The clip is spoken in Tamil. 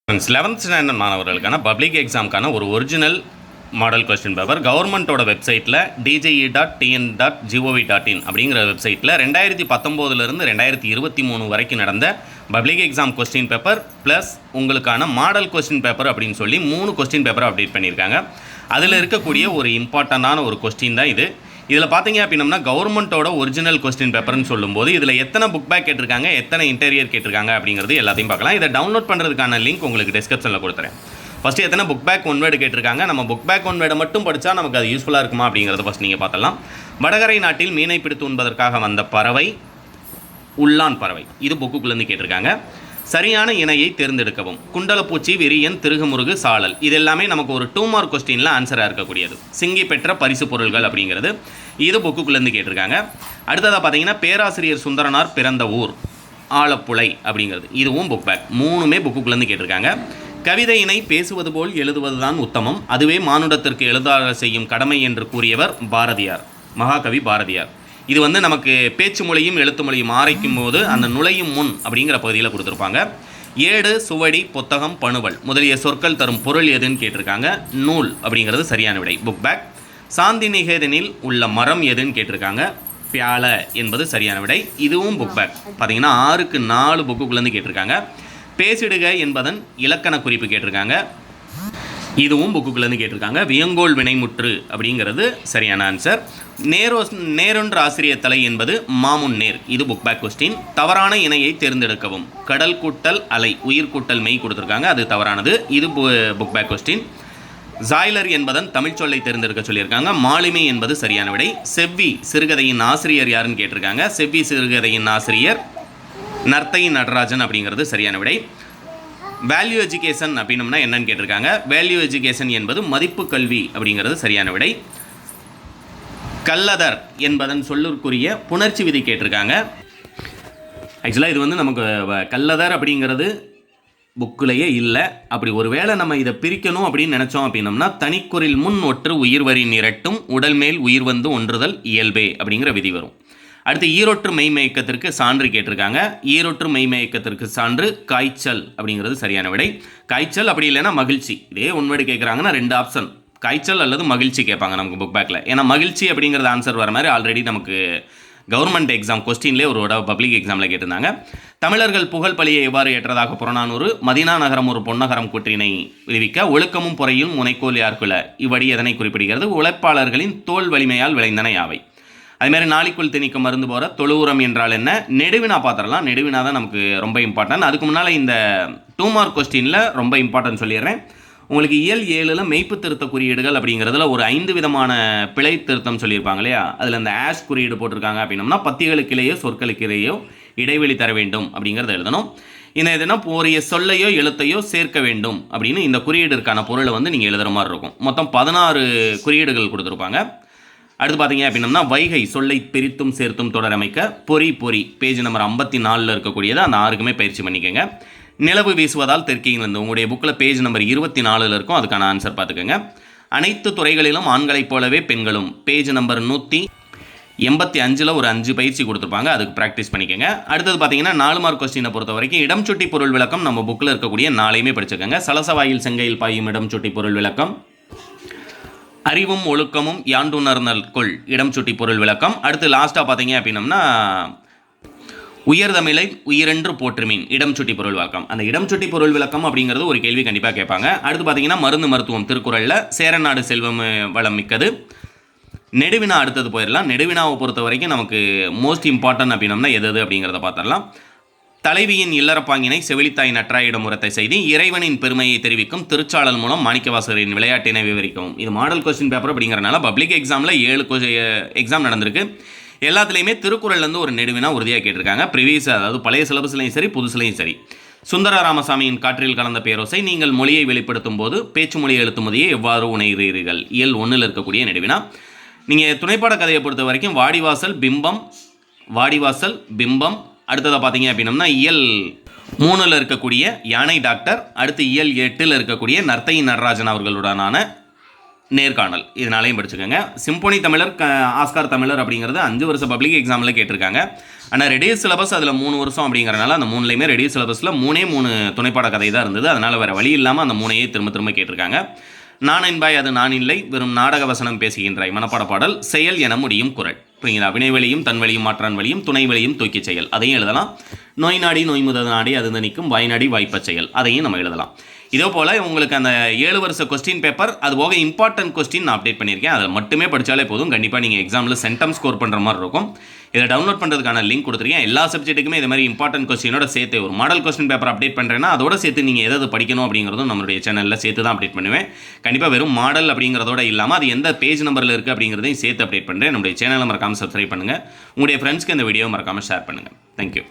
ஃப்ரெண்ட்ஸ் 11th ஸ்டாண்டர்ட் மாணவர்களுக்கான பப்ளிக் எக்ஸாமுக்கான ஒரு ஒரிஜினல் மாடல் கொஸ்டின் பேப்பர் கவர்மெண்ட்டோட வெப்சைட்டில் dji.tn.gov.in அப்படிங்கிற வெப்சைட்டில் 2019 2023 வரைக்கும் நடந்த public exam question paper plus உங்களுக்கான மாடல் கொஸ்டின் பேப்பர் அப்படின்னு சொல்லி 3 கொஸ்டின் பேப்பரை அப்டேட் பண்ணியிருக்காங்க. அதில் இருக்கக்கூடிய ஒரு இம்பார்ட்டண்டான ஒரு கொஸ்டின் தான் இது. இதில் பார்த்தீங்க அப்படின்னம்னா கவர்மெண்ட்டோட ஒரிஜினல் கொஸ்டின் பேப்பர்னு சொல்லும்போது இதில் எத்தனை புக் பேக் கேட்டிருக்காங்க, எத்தனை இன்டீரியர் கேட்டிருக்காங்க அப்படிங்கிறது எல்லாத்தையும் பார்க்கலாம். இதை டவுன்லோட் பண்ணுறதுக்கான லிங்க் உங்களுக்கு டிஸ்கிரிப்ஷனில் கொடுத்துறேன். ஃபஸ்ட்டு எத்தனை புக் பேக் ஒன் வேர்டு கேட்டிருக்காங்க, நம்ம புக் பேக் ஒன் வேர்டை மட்டும் படித்தா நமக்கு அது யூஸ்ஃபுல்லாக இருக்குமா அப்படிங்கிறத ஃபஸ்ட் நீங்கள் பார்த்தலாம். வடகரை நாட்டில் மீனை பிடித்து உண்பதற்காக வந்த பறவை உள்ளான் பறவை. இது புக்குக்குள்ளேருந்து கேட்டிருக்காங்க. சரியான இணையை தேர்ந்தெடுக்கவும். குண்டலப்பூச்சி, விரியன், திருகுமுருகு, சாளல். இது எல்லாமே நமக்கு ஒரு 2 மார்க் கொஸ்டினில் ஆன்சராக இருக்கக்கூடியது. சிங்கி பெற்ற பரிசு பொருள்கள் அப்படிங்கிறது இது புக்குக்குள்ளேருந்து கேட்டிருக்காங்க. அடுத்ததாக பார்த்தீங்கன்னா பேராசிரியர் சுந்தரனார் பிறந்த ஊர் ஆலப்புழை அப்படிங்கிறது இதுவும் புக் பேக். 3மே புக்குக்குள்ளேருந்து கேட்டிருக்காங்க. கவிதையினை பேசுவது போல் எழுதுவது தான் உத்தமம், அதுவே மானுடத்திற்கு எழுதாக செய்யும் கடமை என்று கூறியவர் பாரதியார், மகாகவி பாரதியார். இது நமக்கு பேச்சு மொழியும் எழுத்து மொழியும் ஆரைக்கும் போது அந்த நுழையும் முன் அப்படிங்கிற பகுதியில் கொடுத்துருப்பாங்க. ஏடு, சுவடி, புத்தகம், பணுவல் முதலிய சொற்கள் தரும் பொருள் எதுன்னு கேட்டிருக்காங்க. நூல் அப்படிங்கிறது சரியான விடை, புக் பேக். சாந்தி நிகேதனில் உள்ள மரம் எதுன்னு கேட்டிருக்காங்க. பியால என்பது சரியான விடை, இதுவும் புக் பேக். பார்த்தீங்கன்னா 6க்கு 4 புக்குக்குள்ளேருந்து கேட்டிருக்காங்க. பேசிடுக என்பதன் இலக்கண குறிப்பு கேட்டிருக்காங்க. இதுவும் புக்குக்குள்ளேருந்து கேட்டிருக்காங்க. வியங்கோல் வினைமுற்று அப்படிங்கிறது சரியான ஆன்சர். நேரொன்று ஆசிரியர் தலை என்பது மாமுன் நேர், இது புக் பேக் கொஸ்டின். தவறான இணையை தேர்ந்தெடுக்கவும். கடல் கூட்டல் அலை, உயிர் கூட்டல் மெய் கொடுத்துருக்காங்க, அது தவறானது, இது புக் பேக் கொஸ்டின். ஜாய்லர் என்பதன் தமிழ் சொல்லை தேர்ந்தெடுக்க சொல்லியிருக்காங்க. மாலுமி என்பது சரியான விடை. செவ்வி சிறுகதையின் ஆசிரியர் யாருன்னு கேட்டிருக்காங்க. செவ்வி சிறுகதையின் ஆசிரியர் நர்த்தகி நடராஜன் அப்படிங்கிறது சரியான விடை. வேல்யூ எஜுகேஷன் அப்படின்னம்னா என்னன்னு கேட்டிருக்காங்க. வேல்யூ எஜுகேஷன் என்பது மதிப்பு கல்வி அப்படிங்கிறது சரியான விடை. கல்லதர் என்பதன் சொல்லுக்குரிய புணர்ச்சி விதி கேட்டிருக்காங்க. ஆக்சுவலாக இது நமக்கு கல்லதர் அப்படிங்கிறது புக்கிலேயே இல்லை. அப்படி ஒரு வேளை நம்ம இதை பிரிக்கணும் அப்படின்னு நினச்சோம் அப்படின்னம்னா தனிக்குறில் முன் ஒற்று உயிர்வரி நிரட்டும் உடல் மேல் உயிர் வந்து ஒன்றுதல் இயல்பே அப்படிங்கிற விதி வரும். அடுத்து ஈரொற்று மெய்மயக்கத்திற்கு சான்று கேட்டிருக்காங்க. ஈரொற்று மெய்மயக்கத்திற்கு சான்று காய்ச்சல் அப்படிங்கிறது சரியான விடை. காய்ச்சல் அப்படி இல்லைன்னா மகிழ்ச்சி. இதே ஒன்வேர்டு கேட்குறாங்கன்னா 2 ஆப்ஷன், காய்ச்சல் அல்லது மகிழ்ச்சி கேட்பாங்க நமக்கு புக் பேக்கில். ஏன்னா மகிழ்ச்சி அப்படிங்கிறது ஆன்சர் வர மாதிரி ஆல்ரெடி நமக்கு கவர்மெண்ட் எக்ஸாம் கொஸ்டின்லேயே ஒரு பப்ளிக் எக்ஸாமில் கேட்டிருந்தாங்க. தமிழர்கள் புகழ் பழியை எவ்வாறு ஏற்றதாக புறநானூறு. மதினா நகரம் ஒரு பொன்னகரம் கூற்றினை விரிவிக்க ஒழுக்கமும் பொறையும் முனைக்கோல் யார்குல. இவ்வடி எதனை குறிப்பிடுகிறது. உழைப்பாளர்களின் தோல் வலிமையால் விளைந்தன யாவை. அதுமாதிரி நாளைக்குள் திணிக்க மருந்து போகிற தொழுவுரம் என்றால் என்ன. நெடுவினா பார்த்துடலாம். நெடுவினா தான் நமக்கு ரொம்ப இம்பார்ட்டன்ட். அதுக்கு முன்னால் இந்த 2 மார்க் கொஸ்டினில் ரொம்ப இம்பார்ட்டன்ட் சொல்லிடுறேன். உங்களுக்கு இயல் 7ல் மெய்ப்பு திருத்த குறியீடுகள் அப்படிங்கிறதுல ஒரு 5 விதமான பிழை திருத்தம் சொல்லியிருப்பாங்க இல்லையா. அதில் இந்த ஆஷ் குறியீடு போட்டிருக்காங்க அப்படின்னம்னா பத்திகளுக்கிலேயோ சொற்களுக்கிலேயோ இடைவெளி தர வேண்டும் அப்படிங்கிறத எழுதணும். இந்த எதுனா போரிய சொல்லையோ எழுத்தையோ சேர்க்க வேண்டும் அப்படின்னு இந்த குறியீடுக்கான பொருளை நீங்கள் எழுதுகிற மாதிரி இருக்கும். மொத்தம் 16 குறியீடுகள் கொடுத்துருப்பாங்க. அடுத்து பார்த்தீங்க அப்படின்னம்னா வைகை சொல்லை பிரித்தும் சேர்த்தும் தொடரமைக்க பொறி பேஜ் நம்பர் 54 இருக்கக்கூடியது. அந்த 6க்குமே பயிற்சி பண்ணிக்கோங்க. நிலவு வீசுவதால் தெற்கிலிருந்து உங்களுடைய புக்கில் பேஜ் நம்பர் 24 இருக்கும், அதுக்கான ஆன்சர் பார்த்துக்கோங்க. அனைத்து துறைகளிலும் ஆண்களைப் போலவே பெண்களும் பேஜ் நம்பர் 185 ஒரு 5 பயிற்சி கொடுத்துருப்பாங்க, அதுக்கு ப்ராக்டிஸ் பண்ணிக்கோங்க. அடுத்தது பார்த்தீங்கன்னா 4 மார்க் கொஸ்டினை பொறுத்த வரைக்கும் இடம் சுட்டி பொருள் விளக்கம் நம்ம புக்கில் இருக்கக்கூடிய 4ஐயுமே படிச்சுக்கோங்க. சலசவாயில் செங்கையில் பாயும் இடம் சுட்டி பொருள் விளக்கம். அறிவும் ஒழுக்கமும் யாண்டுணர்ந்தல் கொள் இடம் சுட்டி பொருள் விளக்கம். அடுத்து லாஸ்ட்டாக பார்த்தீங்க அப்படின்னம்னா உயர்தமிழை உயிரென்று போற்றுமீன் இடம் சுட்டி பொருள் விளக்கம். அந்த இடம் சுட்டி பொருள் விளக்கம் அப்படிங்கிறது ஒரு கேள்வி கண்டிப்பாக கேட்பாங்க. அடுத்து பார்த்தீங்கன்னா மருந்து மருத்துவம் திருக்குறளில் சேரநாடு செல்வம் வளம் மிக்கது. நெடுவினா அடுத்தது போயிடலாம். நெடுவினாவை பொறுத்த வரைக்கும் நமக்கு மோஸ்ட் இம்பார்ட்டன்ட் அப்படின்னம்னா எது அப்படிங்கிறத பார்த்துடலாம். தலைவியின் இல்லறப்பாங்கினை செவிலித்தாய் நற்றாயிடம் உரத்தை செய்தி இறைவனின் பெருமையை தெரிவிக்கும் திருச்சாளல் மூலம் மாணிக்கவாசகரின் விளையாட்டினை விவரிக்கவும். இது மாடல் கொஸ்டின் பேப்பர் அப்படிங்கிறனால பப்ளிக் எக்ஸாமில் 7 எக்ஸாம் நடந்திருக்கு. எல்லாத்துலேயுமே திருக்குறள்லேருந்து ஒரு நெடுவினா உறுதியாக கேட்டிருக்காங்க. ப்ரிவியஸ் அதாவது பழைய சிலபஸ்லையும் சரி புதுசுலையும் சரி. சுந்தர ராமசாமியின் காற்றில் கலந்த பேரோசை நீங்கள் மொழியை வெளிப்படுத்தும் போது பேச்சு மொழி எழுத்துமதியை எவ்வாறு உணர்கிறீர்கள். இயல் 1ல் இருக்கக்கூடிய நெடுவினா. நீங்கள் துணைப்பாட கதையை பொறுத்த வரைக்கும் வாடிவாசல் பிம்பம். அடுத்ததாக பார்த்தீங்க அப்படின்னம்னா இயல் 3ல் இருக்கக்கூடிய யானை டாக்டர். அடுத்து இயல் 8ல் இருக்கக்கூடிய நர்த்தகி நடராஜன் அவர்களுடனான நேர்காணல் இதனாலையும் படிச்சுக்கோங்க. சிம்போனி தமிழர், ஆஸ்கார் தமிழர் அப்படிங்கிறது 5 வருஷம் பப்ளிக் எக்ஸாமில் கேட்டிருக்காங்க. ஆனால் ரெடியூஸ் சிலபஸ் அதில் 3 வருஷம் அப்படிங்கிறனால அந்த 3லையுமே ரெடியூஸ் சிலபஸில் 3 துணைப்பாட கதை தான் இருந்தது. அதனால் வேறு வழி இல்லாமல் அந்த 3ஐயே திரும்ப கேட்டிருக்காங்க. நான் என்பாய் அது நான் இல்லை, வெறும் நாடக வசனம் பேசுகின்றாய், மனப்பாட பாடல், செயல் என முடியும் குறள். புரியுங்களா? வினைவெளியும் தன்வெளியும் மாற்றான் வழியும் துணை வழியும் தூக்கி செயல், அதையும் எழுதலாம். நோய் நாடி நோய் முதல் நாடி அது நிற்கும் வாய்நாடி வாய்ப்பச் செயல், அதையும் நம்ம எழுதலாம். இதே போல் உங்களுக்கு அந்த 7 வருஷ கொஸ்டின் பேப்பர் அது போக இம்பார்ட்டன்ட் கொஸ்டின் நான் அப்டேட் பண்ணியிருக்கேன். அதில் மட்டுமே படித்தாலே போதும். கண்டிப்பாக நீங்கள் எக்ஸாமில் சென்டம் ஸ்கோர் பண்ணுற மாதிரி இருக்கும். இதை டவுன்லோட் பண்ணுறதுக்கான லிங்க் கொடுத்துருக்கேன். எல்லா சப்ஜெக்ட்டுக்குமே இது மாதிரி இம்பார்ட்டன்ட் கொஸ்டினோட சேர்த்து ஒரு மாடல் கொஸ்டின் பேப்பர் அப்டேட் பண்ணுறேன்னா அதோட சேர்த்து நீங்கள் எதாவது படிக்கணும் அப்படிங்கிறதும் நம்மளுடைய சேனலில் சேர்த்து தான் அப்டேட் பண்ணுவேன். கண்டிப்பாக வெறும் மாடல் அப்படிங்கிறதோட இல்லாமல் அது எந்த பேஜ் நம்பரில் இருக்குது அப்படிங்கிறதையும் சேர்த்து அப்டேட் பண்ணுறேன். நம்முடைய சேனலை மறக்காமல் சப்ஸ்கிரைப் பண்ணுங்கள். உங்களுடைய ஃப்ரெண்ட்ஸ்க்கு இந்த வீடியோ மறக்காமல் ஷேர் பண்ணுங்கள். தேங்க்யூ.